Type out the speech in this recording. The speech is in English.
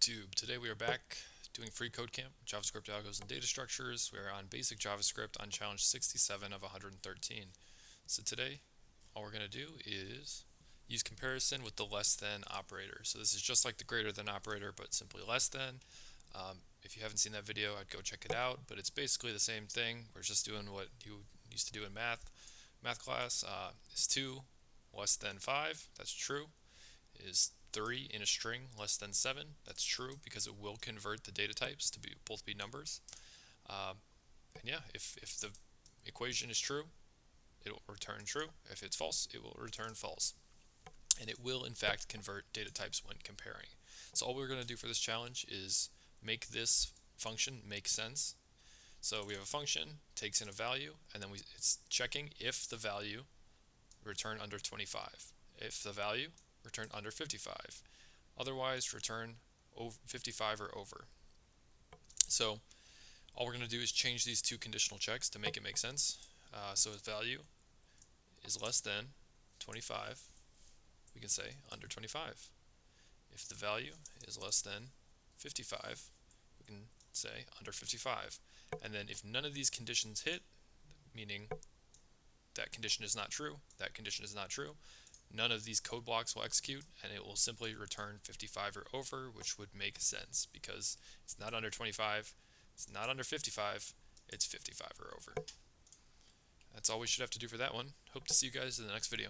YouTube. Today we are back doing free code camp, JavaScript algos and data structures. We are on basic JavaScript on challenge 67 of 113. So today, all we're going to do is use comparison with the less than operator. So this is just like the greater than operator, but simply less than. If you haven't seen that video, I'd go check it out, but it's basically the same thing. We're just doing what you used to do in math class. Is 2 less than 5? That's true. Is 3 in a string less than 7? That's true because it will convert the data types to both be numbers. And yeah, if the equation is true, it will return true. If it's false, it will return false. And it will in fact convert data types when comparing. So all we're going to do for this challenge is make this function make sense. So we have a function, takes in a value, and then it's checking if the value return under 25. If the value return under 55. Otherwise, return 55 or over. So all we're going to do is change these two conditional checks to make it make sense. So if value is less than 25, we can say under 25. If the value is less than 55, we can say under 55. And then if none of these conditions hit, meaning that condition is not true, that condition is not true, none of these code blocks will execute, and it will simply return 55 or over, which would make sense because it's not under 25, it's not under 55, it's 55 or over. That's all we should have to do for that one. Hope to see you guys in the next video.